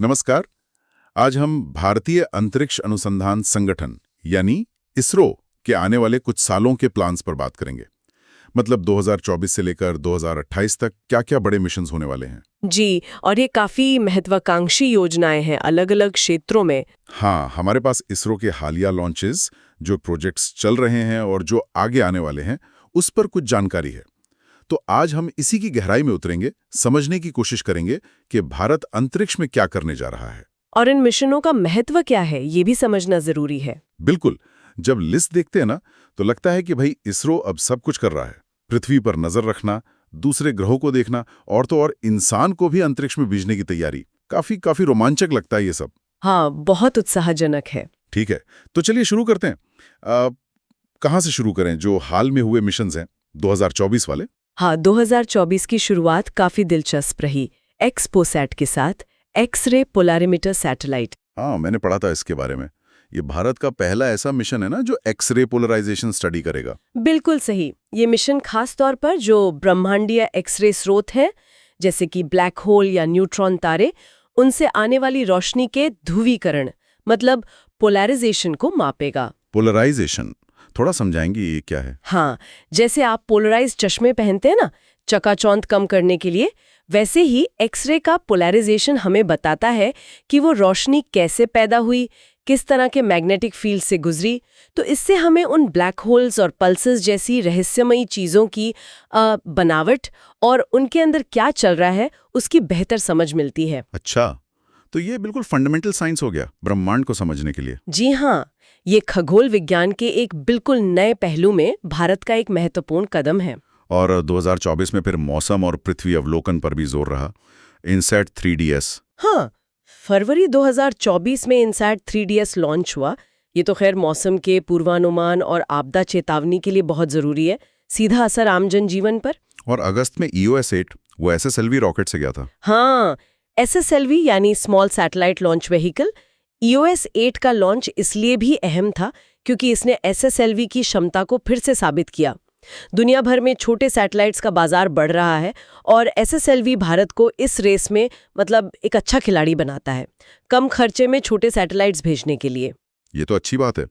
नमस्कार। आज हम भारतीय अंतरिक्ष अनुसंधान संगठन यानी इसरो के आने वाले कुछ सालों के प्लान्स पर बात करेंगे। मतलब 2024 से लेकर 2028 तक क्या-क्या बड़े मिशंस होने वाले हैं। जी, और ये काफी महत्वाकांक्षी योजनाएं हैं अलग-अलग क्षेत्रों में। हाँ, हमारे पास इसरो के हालिया लॉन्चेस, जो प्रोजेक्ट्स चल रहे हैं और जो आगे आने वाले हैं, उस पर कुछ जानकारी है। तो आज हम इसी की गहराई में उतरेंगे, समझने की कोशिश करेंगे कि भारत अंतरिक्ष में क्या करने जा रहा है। और इन मिशनों का महत्व क्या है, ये भी समझना जरूरी है। बिल्कुल। जब लिस्ट देखते हैं ना, तो लगता है कि भाई इसरो अब सब कुछ कर रहा है। पृथ्वी पर नजर रखना, दूसरे ग्रहों को देखना और तो और इंसान को भी अंतरिक्ष में भेजने की तैयारी। काफी रोमांचक लगता है ये सब। हाँ, बहुत उत्साहजनक है। ठीक है, तो चलिए शुरू करते हैं। कहाँ से शुरू करें? जो हाल में हुए मिशंस हैं 2024 वाले। हाँ, 2024 की शुरुआत काफी दिलचस्प रही। एक्सपोसैट के साथ एक्स-रे पोलैरिमीटर सैटेलाइट। हाँ, मैंने पढ़ा था इसके बारे में। ये भारत का पहला ऐसा मिशन है ना जो एक्स-रे पोलराइजेशन स्टडी करेगा। बिल्कुल सही। ये मिशन खास तौर पर जो ब्रह्मांडीय एक्स-रे स्रोत हैं, जैसे कि ब्लैक होल या न्यूट्रॉन तारे, उनसे आने वाली रोशनी के ध्रुवीकरण मतलब पोलराइजेशन को मापेगा। पोलराइजेशन थोड़ा समझाएंगे ये क्या है? हाँ, जैसे आप पोलराइज चश्मे पहनते हैं ना, चकाचौंध कम करने के लिए, वैसे ही एक्सरे का पोलराइजेशन हमें बताता है कि वो रोशनी कैसे पैदा हुई, किस तरह के मैग्नेटिक फील्ड से गुजरी। तो इससे हमें उन ब्लैक होल्स और पल्सेस जैसी रहस्यमयी चीज़ों की बनावट और उनके अंदर क्या चल रहा है उसकी बेहतर समझ मिलती है। अच्छा, तो ये बिल्कुल फंडामेंटल साइंस हो गया ब्रह्मांड को समझने के लिए। जी हाँ, ये खगोल विज्ञान के एक बिल्कुल नए पहलू में भारत का एक महत्वपूर्ण कदम है। और 2024 में फिर मौसम और पृथ्वी अवलोकन पर भी जोर रहा। INSAT 3DS। हाँ, फरवरी 2024 में इनसैट 3DS लॉन्च हुआ। ये तो खैर मौसम के पूर्वानुमान और आपदा चेतावनी के लिए बहुत जरूरी है। सीधा असर आम जनजीवन पर। और अगस्त में EOS-8 वो SSLV रॉकेट से गया था। हाँ, SSLV यानी small satellite launch vehicle. EOS-8 का लॉन्च इसलिए भी अहम था क्योंकि इसने SSLV की क्षमता को फिर से साबित किया। दुनिया भर में छोटे सैटेलाइट्स का बाजार बढ़ रहा है और SSLV भारत को इस रेस में मतलब एक अच्छा खिलाड़ी बनाता है, कम खर्चे में छोटे सैटेलाइट्स भेजने के लिए। ये तो अच्छी बात है।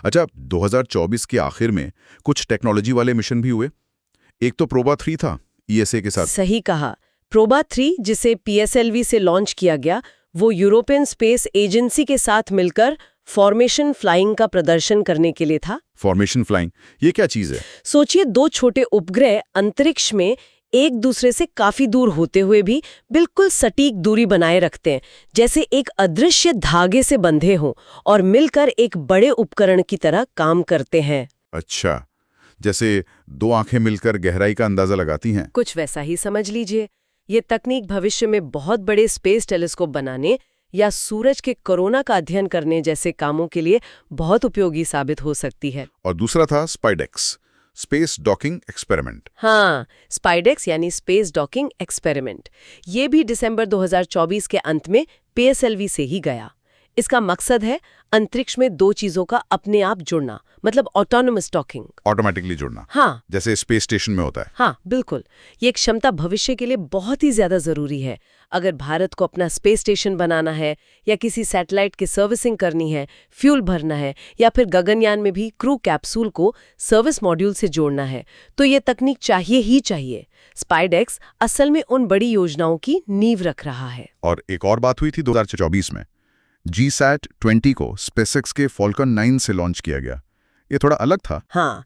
अच्छा, 2024 के आखिर में कुछ टेक्नोलॉजी वाले मिशन भी हुए। एक तो प्रोबा 3 था ESA के साथ। सही कहा। प्रोबा 3 जिसे PSLV से लॉन्च किया गया, वो यूरोपियन स्पेस एजेंसी के साथ मिलकर फॉर्मेशन फ्लाइंग का प्रदर्शन करने के लिए था। फॉर्मेशन फ्लाइंग, ये क्या चीज है? सोचिए, दो छोटे उपग्रह अंतरिक्ष में एक दूसरे से काफी दूर होते हुए भी बिल्कुल सटीक दूरी बनाए रखते हैं, जैसे एक अदृश्य धागे से बंधे हों और मिलकर एक बड़े उपकरण की तरह काम करते हैं। अच्छा, जैसे दो आंखें मिलकर गहराई का अंदाजा लगाती हैं। कुछ वैसा ही समझ लीजिए। ये तकनीक भविष्य में बहुत बड़े स्पेस टेलीस्कोप बनाने या सूरज के कोरोना का अध्ययन करने जैसे कामों के लिए बहुत उपयोगी साबित हो सकती है। और दूसरा था स्पाइडेक्स, स्पेस डॉकिंग एक्सपेरिमेंट। हाँ, स्पाइडेक्स यानी स्पेस डॉकिंग एक्सपेरिमेंट। ये भी दिसंबर 2024 के अंत में PSLV से ही गया। इसका मकसद है अंतरिक्ष में दो चीजों का अपने आप जुड़ना, मतलब ऑटोनोमस डॉकिंग। ऑटोमेटिकली जुड़ना। हाँ, जैसे स्पेस स्टेशन में होता है। हाँ बिल्कुल। ये क्षमता भविष्य के लिए बहुत ही ज्यादा जरूरी है। अगर भारत को अपना स्पेस स्टेशन बनाना है या किसी सैटेलाइट की सर्विसिंग करनी है, फ्यूल भरना है या फिर गगनयान में भी क्रू कैप्सूल को सर्विस मॉड्यूल से जोड़ना है, तो ये तकनीक चाहिए ही चाहिए। स्पाइडेक्स असल में उन बड़ी योजनाओं की नींव रख रहा है। और एक और बात हुई थी 2024 में, GSAT-20 को स्पेसएक्स के फॉल्कन 9 से लॉन्च किया गया। ये थोड़ा अलग था। हाँ,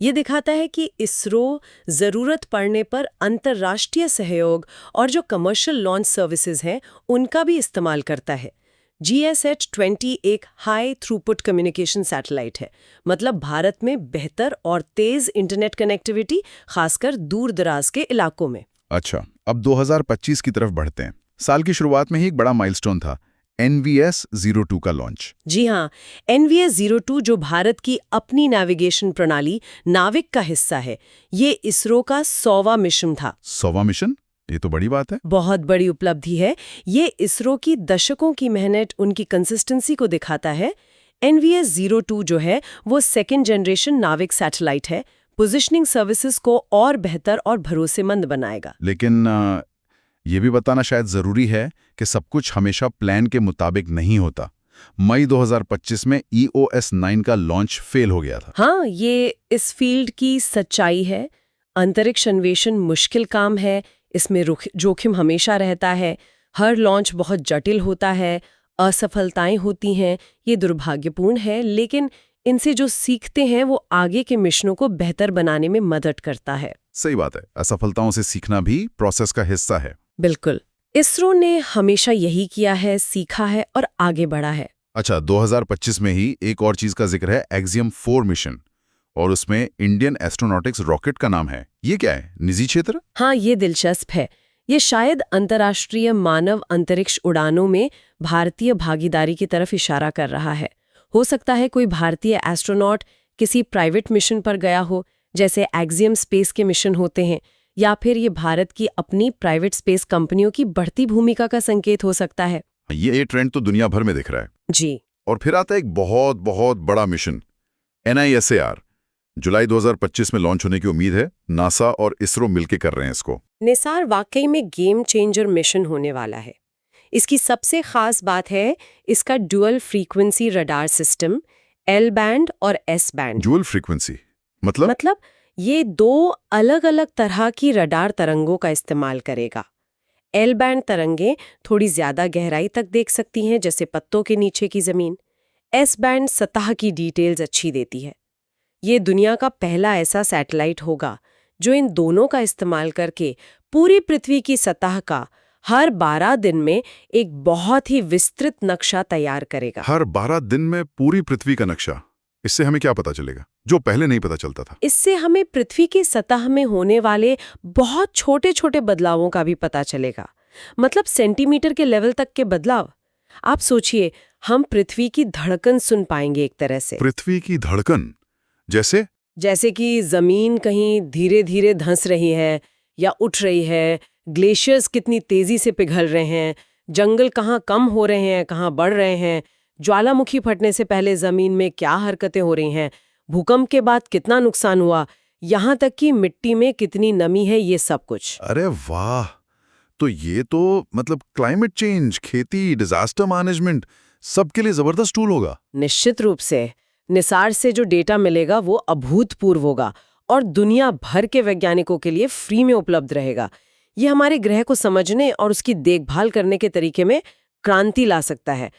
ये दिखाता है कि इसरो जरूरत पड़ने पर अंतर्राष्ट्रीय सहयोग और जो कमर्शियल लॉन्च सर्विसेज हैं उनका भी इस्तेमाल करता है। GSAT-20 एक हाई थ्रूपुट कम्युनिकेशन सैटेलाइट है, मतलब भारत में बेहतर और तेज इंटरनेट कनेक्टिविटी, खासकर दूर दराज के इलाकों में। अच्छा, अब 2025 की तरफ बढ़ते हैं। साल की शुरुआत में ही एक बड़ा माइलस्टोन था, NVS-02 का लॉन्च। जी हाँ, NVS-02 जो भारत की अपनी नेविगेशन प्रणाली नाविक का हिस्सा है, ये इसरो का 100वां मिशन था। 100वां मिशन? ये तो बड़ी बात है। बहुत बड़ी उपलब्धि है। ये इसरो की दशकों की मेहनत, उनकी कंसिस्टेंसी को दिखाता है। NVS-02 जो है वो सेकेंड जनरेशन नाविक सैटेलाइट है, पोजिशनिंग सर्विसेज को और बेहतर और भरोसेमंद बनाएगा। लेकिन ये भी बताना शायद जरूरी है कि सब कुछ हमेशा प्लान के मुताबिक नहीं होता। मई 2025 में EOS 9 का लॉन्च फेल हो गया था। हाँ, ये इस फील्ड की सच्चाई है। अंतरिक्ष अन्वेषण मुश्किल काम है, इसमें जोखिम हमेशा रहता है, हर लॉन्च बहुत जटिल होता है, असफलताएं होती हैं, ये दुर्भाग्यपूर्ण है, लेकिन इनसे जो सीखते हैं वो आगे के मिशनों को बेहतर बनाने में मदद करता है। सही बात है, असफलताओं से सीखना भी प्रोसेस का हिस्सा है। बिल्कुल। इसरो ने हमेशा यही किया है, सीखा है और आगे बढ़ा है। अच्छा, 2025 में ही एक और चीज का जिक्र है, एक्सियम 4 मिशन, और उसमें इंडियन एस्ट्रोनॉटिक्स रॉकेट का नाम है। ये क्या है, निजी क्षेत्र? हाँ, ये दिलचस्प है। ये शायद अंतर्राष्ट्रीय मानव अंतरिक्ष उड़ानों में भारतीय भागीदारी की तरफ इशारा कर रहा है। हो सकता है कोई भारतीय एस्ट्रोनॉट किसी प्राइवेट मिशन पर गया हो, जैसे एक्सियम स्पेस के मिशन होते हैं, या फिर ये भारत की अपनी प्राइवेट स्पेस कंपनियों की बढ़ती भूमिका का संकेत हो सकता है। ये ट्रेंड तो दुनिया भर में दिख रहा है। जी। और फिर आता है एक बहुत बहुत बड़ा मिशन, NISAR। जुलाई 2025 में लॉन्च होने की उम्मीद है। नासा और इसरो मिलकर कर रहे हैं इसको। निसार वाकई में गेम चेंजर मिशन होने वाला है। इसकी सबसे खास बात है इसका dual frequency radar system, L band और S बैंड। डुअल फ्रीक्वेंसी मतलब ये दो अलग-अलग तरह की रडार तरंगों का इस्तेमाल करेगा। L बैंड तरंगें थोड़ी ज्यादा गहराई तक देख सकती हैं, जैसे पत्तों के नीचे की जमीन। S बैंड सतह की डिटेल्स अच्छी देती है। ये दुनिया का पहला ऐसा सैटेलाइट होगा जो इन दोनों का इस्तेमाल करके पूरी पृथ्वी की सतह का हर 12 दिन में एक बहुत ही विस्तृत नक्शा तैयार करेगा। हर 12 दिन में पूरी पृथ्वी का नक्शा? इससे हमें क्या पता चलेगा जो पहले नहीं पता चलता था? इससे हमें पृथ्वी की सतह में होने वाले बहुत छोटे-छोटे बदलावों का भी पता चलेगा। मतलब सेंटीमीटर के लेवल तक के बदलाव। आप सोचिए, हम पृथ्वी की धड़कन सुन पाएंगे एक तरह से। पृथ्वी की धड़कन? जैसे कि जमीन कहीं धीरे-धीरे धंस रही है या उठ रही है, ग्लेशियर्स कितनी तेजी से पिघल रहे हैं, जंगल कहाँ कम हो रहे हैं, कहाँ बढ़ रहे हैं, ज्वालामुखी फटने से पहले जमीन में क्या हरकतें हो रही हैं, भूकंप के बाद कितना नुकसान हुआ, यहाँ तक कि मिट्टी में कितनी नमी है, ये सब कुछ। अरे वाह! तो ये तो मतलब क्लाइमेट चेंज, खेती, डिजास्टर मैनेजमेंट, सबके लिए जबरदस्त टूल होगा। निश्चित रूप से। निसार से जो डेटा मिलेगा वो अभूतपूर्व होगा और दुनिया भर के वैज्ञानिकों के लिए फ्री में उपलब्ध रहेगा। ये हमारे ग्रह को समझने और उसकी देखभाल करने के तरीके में क्रांति ला सकता है।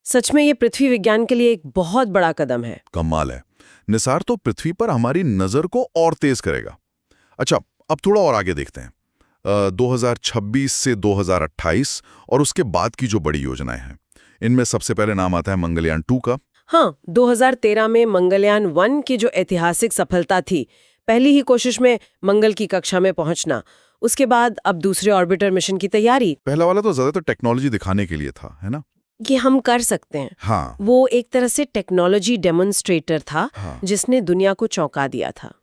सच में ये पृथ्वी विज्ञान के लिए एक बहुत बड़ा कदम है। कमाल है। निसार तो पृथ्वी पर हमारी नजर को और तेज करेगा। अच्छा, अब थोड़ा और आगे देखते हैं। 2026 से 2028 और उसके बाद की जो बड़ी योजनाएं हैं, इनमें सबसे पहले नाम आता है मंगलयान 2 का। हाँ, 2013 में मंगलयान 1 की जो ऐतिहासिक सफलता थी, पहली ही कोशिश में मंगल की कक्षा में पहुंचना, उसके बाद अब दूसरे ऑर्बिटर मिशन की तैयारी। पहला वाला तो ज्यादातर टेक्नोलॉजी दिखाने के लिए था, है ना? ये हम कर सकते हैं। हाँ। वो एक तरह से टेक्नोलॉजी डेमोन्स्ट्रेटर था। हाँ। जिसने दुनिया को चौंका दिया था।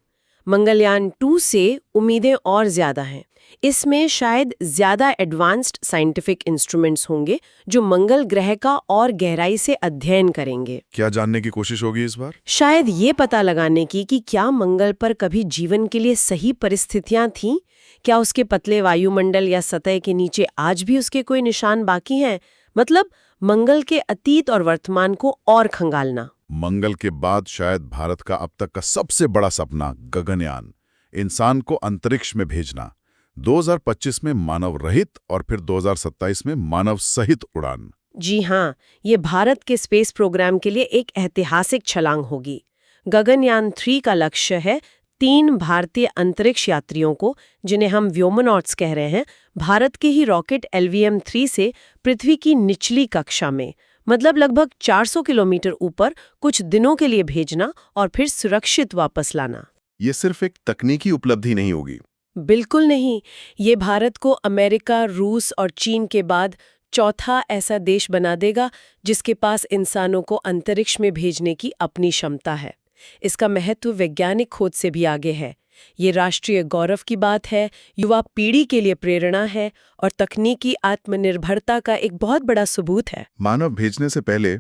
मंगलयान 2 से उम्मीदें और ज्यादा हैं। इसमें शायद ज्यादा एडवांस्ड साइंटिफिक इंस्ट्रूमेंट्स होंगे जो मंगल ग्रह का और गहराई से अध्ययन करेंगे। क्या जानने की कोशिश होगी इस बार? शायद ये पता लगाने की कि क्या मंगल पर कभी जीवन के लिए सही परिस्थितियां थीं, क्या उसके पतले वायुमंडल या सतह के नीचे आज भी उसके कोई निशान बाकी हैं। मतलब मंगल के अतीत और वर्तमान को और खंगालना। मंगल के बाद शायद भारत का अब तक का सबसे बड़ा सपना, गगनयान, इंसान को अंतरिक्ष में भेजना। 2025 में मानव रहित और फिर 2027 में मानव सहित उड़ान। जी हाँ, ये भारत के स्पेस प्रोग्राम के लिए एक ऐतिहासिक छलांग होगी। गगनयान 3 का लक्ष्य है 3 भारतीय अंतरिक्ष यात्रियों को, जिन्हें हम व्योमनॉट्स कह रहे हैं, भारत के ही रॉकेट LVM-3 से पृथ्वी की निचली कक्षा में, मतलब लगभग 400 किलोमीटर ऊपर, कुछ दिनों के लिए भेजना और फिर सुरक्षित वापस लाना। ये सिर्फ एक तकनीकी उपलब्धि नहीं होगी। बिल्कुल नहीं। ये भारत को अमेरिका, रूस और चीन के बाद चौथा ऐसा देश बना देगा जिसके पास इंसानों को अंतरिक्ष में भेजने की अपनी क्षमता है। इसका महत्व वैज्ञानिक खोज से भी आगे है। ये राष्ट्रीय गौरव की बात है, युवा पीढ़ी के लिए प्रेरणा है और तकनीकी आत्मनिर्भरता का एक बहुत बड़ा सबूत है। मानव भेजने से पहले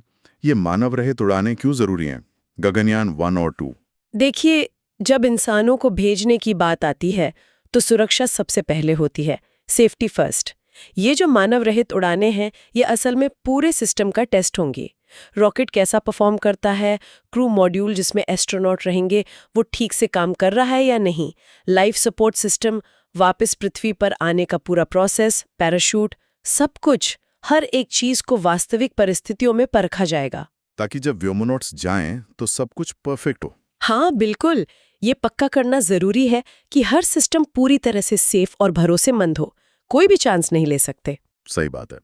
ये मानव रहित उड़ानें क्यों जरूरी हैं? गगनयान 1 और 2। देखिए, जब इंसानों को भेजने की बात आती है तो सुरक्षा सबसे पहले होती है, सेफ्टी फर्स्ट। ये जो मानव रहित उड़ानें हैं, ये असल में पूरे सिस्टम का टेस्ट होंगी। रॉकेट कैसा परफॉर्म करता है, क्रू मॉड्यूल जिसमें एस्ट्रोनॉट रहेंगे वो ठीक से काम कर रहा है या नहीं, लाइफ सपोर्ट सिस्टम, वापस पृथ्वी पर आने का पूरा प्रोसेस, पैराशूट, सब कुछ, हर एक चीज को वास्तविक परिस्थितियों में परखा जाएगा। ताकि जब व्योमनॉट्स जाएं तो सब कुछ परफेक्ट हो। हाँ बिल्कुल, ये पक्का करना जरूरी है कि हर सिस्टम पूरी तरह से सेफ और भरोसेमंद हो, कोई भी चांस नहीं ले सकते। सही बात है।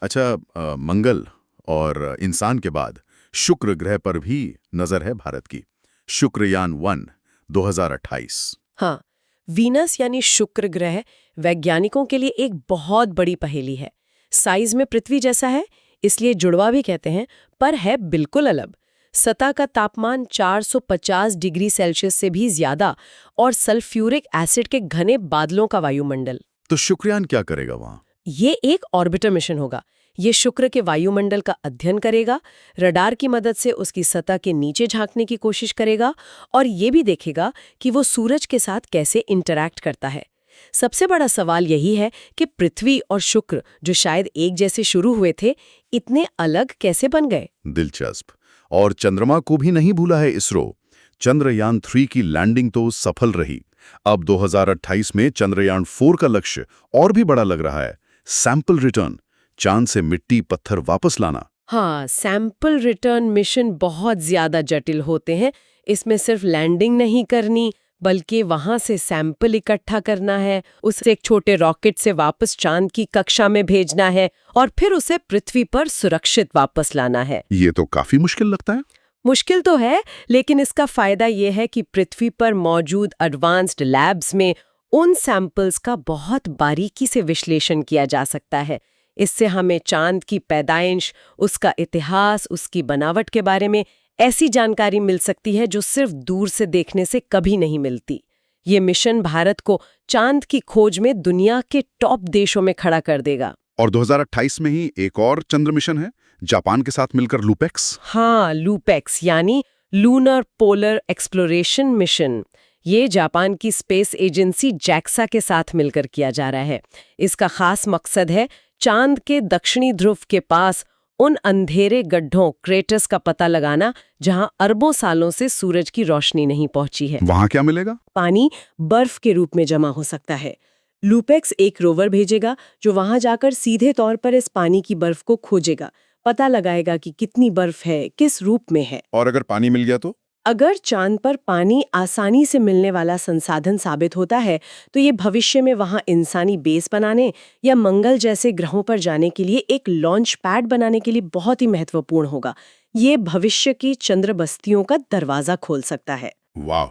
अच्छा, मंगल और इंसान के बाद शुक्र ग्रह पर भी नजर है भारत की। शुक्रयान 1 2028। हाँ, वीनस यानी शुक्र ग्रह वैज्ञानिकों के लिए एक बहुत बड़ी पहेली है। साइज में पृथ्वी जैसा है, इसलिए जुड़वा भी कहते हैं, पर है बिल्कुल अलग। सतह का तापमान 450 डिग्री सेल्सियस से भी ज्यादा और सल्फ्यूरिक एसिड के घने बादलों का वायुमंडल। तो शुक्रयान क्या करेगा वहां? ये एक ऑर्बिटर मिशन होगा। ये शुक्र के वायुमंडल का अध्ययन करेगा, रडार की मदद से उसकी सतह के नीचे झांकने की कोशिश करेगा और ये भी देखेगा कि वो सूरज के साथ कैसे इंटरैक्ट करता है। सबसे बड़ा सवाल यही है कि पृथ्वी और शुक्र, जो शायद एक जैसे शुरू हुए थे, इतने अलग कैसे बन गए। दिलचस्प। और चंद्रमा को भी नहीं भूला है इसरो। चंद्रयान 3 की लैंडिंग तो सफल रही। अब 2028 में चंद्रयान 4 का लक्ष्य और भी बड़ा लग रहा है। सैंपल रिटर्न, चांद से मिट्टी पत्थर वापस लाना। हाँ, सैंपल रिटर्न मिशन बहुत ज्यादा जटिल होते हैं। इसमें सिर्फ लैंडिंग नहीं करनी, बल्कि वहां से सैंपल इकट्ठा करना है, उसे एक छोटे रॉकेट से वापस चांद की कक्षा में भेजना है और फिर उसे पृथ्वी पर सुरक्षित वापस लाना है। ये तो काफी मुश्किल लगता है। मुश्किल तो है, लेकिन इसका फायदा ये है कि पृथ्वी पर मौजूद एडवांस्ड लैब्स में उन सैंपल्स का बहुत बारीकी से विश्लेषण किया जा सकता है। इससे हमें चांद की पैदाइश, उसका इतिहास, उसकी बनावट के बारे में ऐसी जानकारी मिल सकती है जो सिर्फ दूर से देखने से कभी नहीं मिलती। ये मिशन भारत को चांद की खोज में दुनिया के टॉप देशों में खड़ा कर देगा। और 2028 में ही एक और चंद्र मिशन है, जापान के साथ मिलकर लूपेक्स। हाँ, लूपेक्स यानी लूनर पोलर एक्सप्लोरेशन मिशन। ये जापान की स्पेस एजेंसी जैक्सा के साथ मिलकर किया जा रहा है। इसका खास मकसद है चांद के दक्षिणी ध्रुव के पास उन अंधेरे गड्ढों, क्रेटर्स का पता लगाना जहां अरबों सालों से सूरज की रोशनी नहीं पहुंची है। वहां क्या मिलेगा? पानी बर्फ के रूप में जमा हो सकता है। लूपेक्स एक रोवर भेजेगा जो वहां जाकर सीधे तौर पर इस पानी की बर्फ को खोजेगा, पता लगाएगा कि कितनी बर्फ है, किस रूप में है। और अगर पानी मिल गया तो? अगर चांद पर पानी आसानी से मिलने वाला संसाधन साबित होता है तो ये भविष्य में वहां इंसानी बेस बनाने या मंगल जैसे ग्रहों पर जाने के लिए एक लॉन्च पैड बनाने के लिए बहुत ही महत्वपूर्ण होगा। ये भविष्य की चंद्र बस्तियों का दरवाजा खोल सकता है। वाह!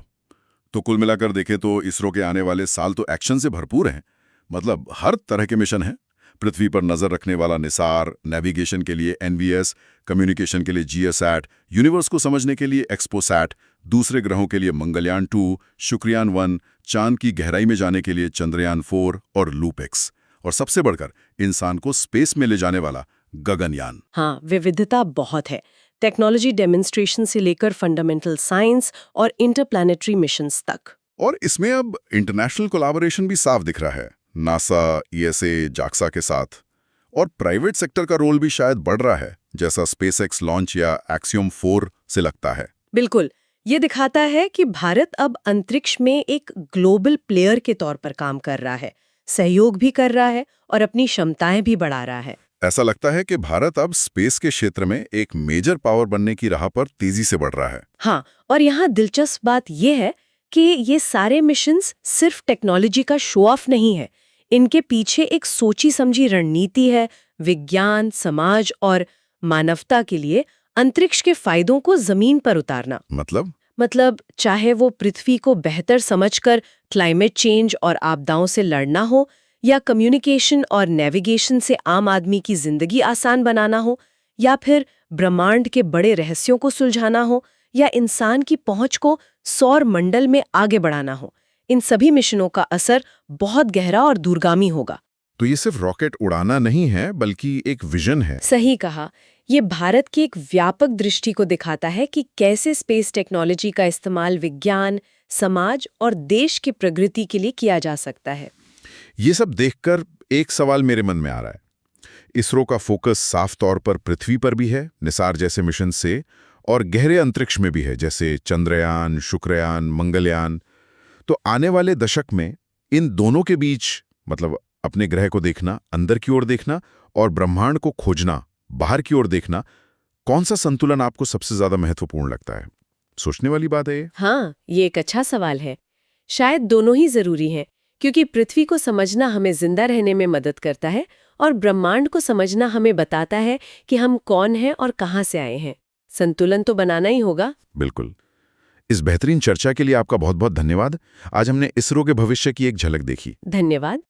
तो कुल मिलाकर देखें तो इसरो के आने वाले साल तो एक्शन से भरपूर हैं। मतलब हर तरह के मिशन हैं। पृथ्वी पर नजर रखने वाला निसार, नेविगेशन के लिए एनवीएस, कम्युनिकेशन के लिए जीएसैट, यूनिवर्स को समझने के लिए एक्सपोसैट, दूसरे ग्रहों के लिए मंगलयान 2, शुक्रयान 1, चांद की गहराई में जाने के लिए चंद्रयान 4 और लूपेक्स, और सबसे बढ़कर इंसान को स्पेस में ले जाने वाला गगनयान। हाँ, विविधता बहुत है। टेक्नोलॉजी डेमोन्स्ट्रेशन से लेकर फंडामेंटल साइंस और इंटरप्लैनेटरी मिशंस तक। और इसमें अब इंटरनेशनल कोलैबोरेशन भी साफ दिख रहा है, नासा, ईएसए, जाक्सा के साथ। और प्राइवेट सेक्टर का रोल भी शायद बढ़ रहा है, जैसा स्पेसएक्स लॉन्च या एक्सियम 4 से लगता है। बिल्कुल, ये दिखाता है कि भारत अब अंतरिक्ष में एक ग्लोबल प्लेयर के तौर पर काम कर रहा है, सहयोग भी कर रहा है और अपनी क्षमताएं भी बढ़ा रहा है। ऐसा लगता है कि भारत अब स्पेस के क्षेत्र में एक मेजर पावर बनने की राह पर तेजी से बढ़ रहा है। हाँ, और यहाँ दिलचस्प बात यह है कि ये सारे मिशंस सिर्फ टेक्नोलॉजी का शो ऑफ नहीं है। इनके पीछे एक सोची समझी रणनीति है, विज्ञान, समाज और मानवता के लिए अंतरिक्ष के फायदों को जमीन पर उतारना। मतलब चाहे वो पृथ्वी को बेहतर समझकर क्लाइमेट चेंज और आपदाओं से लड़ना हो, या कम्युनिकेशन और नेविगेशन से आम आदमी की जिंदगी आसान बनाना हो, या फिर ब्रह्मांड के बड़े रहस्यों को सुलझाना हो, या इंसान की पहुंच को सौर मंडल में आगे बढ़ाना हो, इन सभी मिशनों का असर बहुत गहरा और दूरगामी होगा। तो ये सिर्फ रॉकेट उड़ाना नहीं है, बल्कि एक विजन है। सही कहा। ये भारत की एक व्यापक दृष्टि को दिखाता है कि कैसे स्पेस टेक्नोलॉजी का इस्तेमाल विज्ञान, समाज और देश की प्रगति के लिए किया जा सकता है। ये सब देखकर एक सवाल मेरे मन में आ रहा है। इसरो का फोकस साफ तौर पर पृथ्वी पर भी है, निसार जैसे मिशन से, और गहरे अंतरिक्ष में भी है, जैसे चंद्रयान, शुक्रयान, मंगलयान। तो आने वाले दशक में इन दोनों के बीच, मतलब अपने ग्रह को देखना, अंदर की ओर देखना, और ब्रह्मांड को खोजना, बाहर की ओर देखना, कौन सा संतुलन आपको सबसे ज्यादा महत्वपूर्ण लगता है? सोचने वाली बात है ये। हाँ, ये एक अच्छा सवाल है। शायद दोनों ही जरूरी हैं, क्योंकि पृथ्वी को समझना हमें जिंदा रहने में मदद करता है और ब्रह्मांड को समझना हमें बताता है कि हम कौन हैं और कहाँ से आए हैं। संतुलन तो बनाना ही होगा। बिल्कुल। इस बेहतरीन चर्चा के लिए आपका बहुत बहुत धन्यवाद। आज हमने इसरो के भविष्य की एक झलक देखी। धन्यवाद।